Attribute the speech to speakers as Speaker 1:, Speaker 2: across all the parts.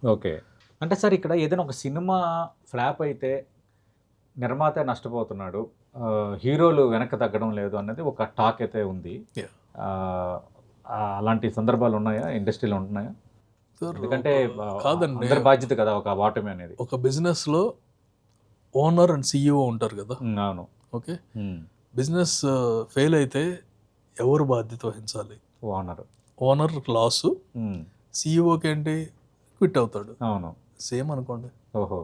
Speaker 1: Okay. అంటే sir ఇక్కడ ఏదైనా ఒక సినిమా ఫ్లాప్ అయితే నిర్మాత నష్టపోతున్నాడు. హీరోలు వెనక్కి తగ్గడం లేదు అన్నది ఒక టాక్ అయితే ఉంది.
Speaker 2: యాహ్!
Speaker 1: ఆహ్, అలాంటి సందర్భాలు ఉన్నాయా? ఇండస్ట్రీలో ఉంటున్నాయా?
Speaker 2: సార్
Speaker 1: ఎందుకంటే
Speaker 2: కాదండి.
Speaker 1: అందరి బాధ్యత కదా ఒక ఓటమి అనేది.
Speaker 2: ఒక బిజినెస్‌లో ఓనర్ అండ్ సీఈఓ ఉంటారు కదా!
Speaker 1: అవును.
Speaker 2: ఓకే.
Speaker 1: హ్మ్.
Speaker 2: బిజినెస్ ఫెయిల్ అయితే ఎవరు బాధ్యత వహించాలి?
Speaker 1: ఓనర్.
Speaker 2: ఓనర్ లాసు,
Speaker 1: హ్మ్.
Speaker 2: సీఈఓకి ఏంటి క్విట్ అవుతాడు.
Speaker 1: అవును.
Speaker 2: సేమ్ అనుకోండి.
Speaker 1: ఓహో!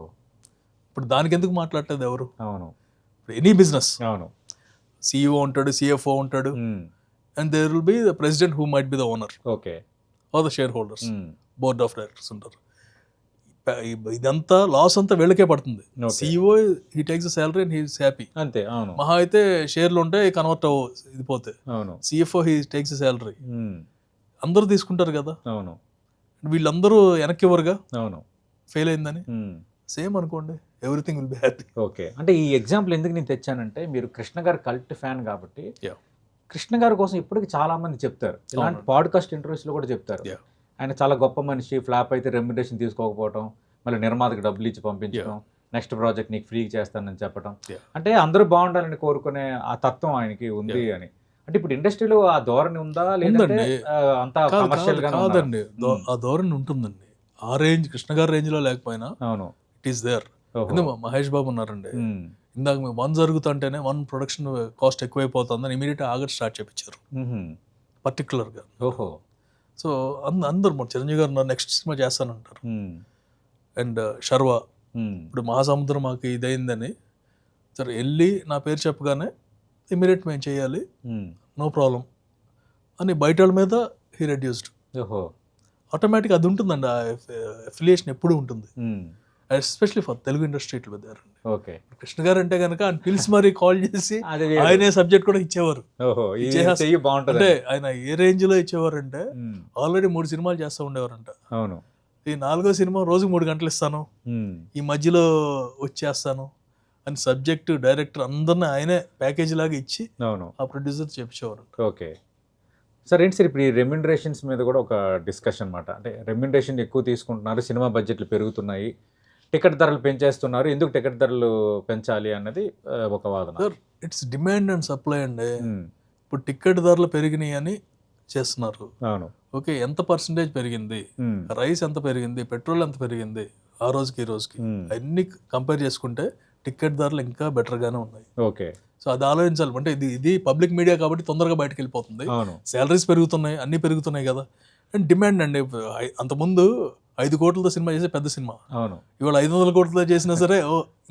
Speaker 2: ఇప్పుడు దానికి ఎందుకు మాట్లాడట్లేదు ఎవరు?
Speaker 1: అవును.
Speaker 2: ఇప్పుడు ఎనీ బిజినెస్
Speaker 1: అవును.
Speaker 2: సీఈఓ ఉంటాడు, సిఎఫ్ఓ ఉంటాడు,
Speaker 1: hmm.
Speaker 2: And there will be the president who might be the owner
Speaker 1: okay.
Speaker 2: Or the shareholders,
Speaker 1: hmm.
Speaker 2: Board of directors ఉంటారు. ఇదంతా లాస్ అంతా వీళ్ళకే పడుతుంది.
Speaker 1: Okay.
Speaker 2: CEO he takes the salary and he is happy.
Speaker 1: అంతే. అవును.
Speaker 2: మహా అయితే షేర్లు ఉంటే కన్వర్ట్ ఇది పోతే
Speaker 1: అవును.
Speaker 2: CFO he takes the salary.
Speaker 1: హ్మ్.
Speaker 2: అందరూ తీసుకుంటారు కదా.
Speaker 1: అవును.
Speaker 2: వీళ్ళందరూ వెనక్కి ఇవ్వరుగా
Speaker 1: అవును.
Speaker 2: ఫెయిల్ అయిందని.
Speaker 1: హ్మ్.
Speaker 2: సేమ్ అనుకోండి, everything will be happy.
Speaker 1: Okay. అంటే ఈ ఎగ్జాంపుల్ ఎందుకు నేను తెచ్చానంటే మీరు కృష్ణ గారి కల్ట్ ఫ్యాన్ కాబట్టి
Speaker 2: Yeah.
Speaker 1: కృష్ణ గారి కోసం ఇప్పటికి చాలా మంది చెప్తారు. ఇలాంటి
Speaker 2: అవునండి.
Speaker 1: పాడ్‌కాస్ట్ ఇంటర్వ్యూస్‌లో కూడా చెప్తారు.
Speaker 2: Yeah.
Speaker 1: ఆయన చాలా గొప్ప మనిషి. ఫ్లాప్ అయితే రెమ్యునరేషన్ తీసుకోకపోవటం, మళ్ళీ నిర్మాతకి డబ్బులు ఇచ్చి పంపించడం, నెక్స్ట్ ప్రాజెక్ట్ నీకు ఫ్రీగా చేస్తానని చెప్పడం.
Speaker 2: Yeah.
Speaker 1: అంటే అందరూ బాగుండాలని కోరుకునే ఆ తత్వం ఆయనకి ఉంది అని. అంటే ఇప్పుడు ఇండస్ట్రీలో ఆ ధోరణి ఉందా? లేదంటే
Speaker 2: ఉందండి.
Speaker 1: అంతా కమర్షియల్ గానే ఉన్నారా?
Speaker 2: కాదండి. ఆ ధోరణి ఉంటుందండి. ఆ రేంజ్ కృష్ణ గారి రేంజ్లో లేకపోయినా
Speaker 1: అవును.
Speaker 2: It is there.
Speaker 1: ఓహో!
Speaker 2: ఎందుకు మహేష్ బాబు ఉన్నారండి.
Speaker 1: హ్మ్.
Speaker 2: ఇందాక మేము 1 జరుగుతుంటేనే 1 ప్రొడక్షన్ కాస్ట్ ఎక్కువైపోతుందని ఇమీడియట్గా ఆగట్ స్టార్ట్ చేయించారు
Speaker 1: హుహు.
Speaker 2: పర్టికులర్గా.
Speaker 1: ఓహో!
Speaker 2: సో అందరు మన చిరంజీవి గారు నెక్స్ట్ సినిమా చేస్తానంటారు.
Speaker 1: హ్మ్.
Speaker 2: అండ్ శర్వ
Speaker 1: హ్మ్.
Speaker 2: ఇప్పుడు మహాసముద్రం మాకు ఇదైందని సరే వెళ్ళి నా పేరు చెప్పగానే ఇమీడియట్ మేము చేయాలి,
Speaker 1: హ్మ్.
Speaker 2: నో ప్రాబ్లం అని బయట వాళ్ళ మీద హీ రెడ్యూస్డ్.
Speaker 1: ఓహో!
Speaker 2: ఆటోమేటిక్ అది ఉంటుందండి. ఆ అఫిలియేషన్ ఎప్పుడూ ఉంటుంది.
Speaker 1: హ్మ్.
Speaker 2: ఎస్పెషలీ ఫర్ తెలుగు ఇండస్ట్రీ ఇట్లా పెట్టారండి.
Speaker 1: ఓకే.
Speaker 2: కృష్ణ గారు అంటే కనుక ఆయన పిలిచి మరీ కాల్ చేసి
Speaker 1: అది వేరు.
Speaker 2: ఆయనే సబ్జెక్ట్ కూడా ఇచ్చేవారు.
Speaker 1: ఓహో! ఇది
Speaker 2: ఇచ్చేసి
Speaker 1: చెయ్యి బావుంటదని.
Speaker 2: అంటే ఆయన ఏ రేంజ్లో ఇచ్చేవారంటే
Speaker 1: హ్మ్.
Speaker 2: ఆల్రెడీ 3 సినిమాలు చేస్తూ ఉండేవారంట.
Speaker 1: అవును.
Speaker 2: ఈ 4వ సినిమా రోజుకు 3 గంటలు ఇస్తాను,
Speaker 1: హ్మ్.
Speaker 2: ఈ మధ్యలో వచ్చేస్తాను అని సబ్జెక్టు, డైరెక్టర్ అందరిని ఆయనే ప్యాకేజ్ లాగా ఇచ్చి
Speaker 1: అవును.
Speaker 2: ఆ ప్రొడ్యూసర్ చేపించేవారంట.
Speaker 1: ఓకే. సార్ ఏంటి సార్ ఇప్పుడు ఈ రెమ్యునరేషన్స్ మీద కూడా ఒక డిస్కషన్ మాట. అంటే రెమ్యునరేషన్ ఎక్కువ తీసుకుంటున్నారు. సినిమా బడ్జెట్లు పెరుగుతున్నాయి. టికెట్ ధరలు పెంచేస్తున్నారు. ఎందుకు టికెట్ ధరలు పెంచాలి అన్నది ఒక వాదన.
Speaker 2: Sir it's demand and supply అండి.
Speaker 1: హ్మ్.
Speaker 2: ఇప్పుడు టికెట్ ధరలు పెరిగినాయి అని చేస్తున్నారు.
Speaker 1: అవును.
Speaker 2: ఓకే, ఎంత పర్సంటేజ్ పెరిగింది,
Speaker 1: హ్మ్.
Speaker 2: రైస్ ఎంత పెరిగింది, పెట్రోల్ ఎంత పెరిగింది ఆ రోజుకి ఈ రోజుకి
Speaker 1: హ్మ్.
Speaker 2: అన్ని కంపేర్ చేసుకుంటే టికెట్ ధరలు ఇంకా బెటర్గానే ఉన్నాయి.
Speaker 1: ఓకే.
Speaker 2: సో అది ఆలోచించాలి. అంటే ఇది పబ్లిక్ మీడియా కాబట్టి తొందరగా బయటకు వెళ్ళిపోతుంది.
Speaker 1: అవును.
Speaker 2: శాలరీస్ పెరుగుతున్నాయి, అన్నీ పెరుగుతున్నాయి కదా. అండ్ డిమాండ్ అండి. అంతకుముందు 5 కోట్లతో సినిమా చేసే పెద్ద సినిమా,
Speaker 1: అవును.
Speaker 2: ఇవాళ 500 కోట్లతో చేసినా సరే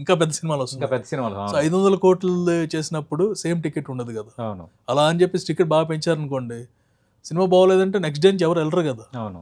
Speaker 2: ఇంకా పెద్ద సినిమాలు
Speaker 1: ఇంకా
Speaker 2: వస్తున్నాయి.
Speaker 1: పెద్ద సినిమాలు.
Speaker 2: సో
Speaker 1: అవును.
Speaker 2: 500 కోట్లు చేసినప్పుడు సేమ్ టికెట్ ఉండదు కదా.
Speaker 1: అవును.
Speaker 2: అలా అని చెప్పేసి టికెట్ బాగా పెంచారనుకోండి, సినిమా బాగోలేదంటే నెక్స్ట్ డే నుంచి ఎవరు వెళ్ళరు కదా.
Speaker 1: అవును.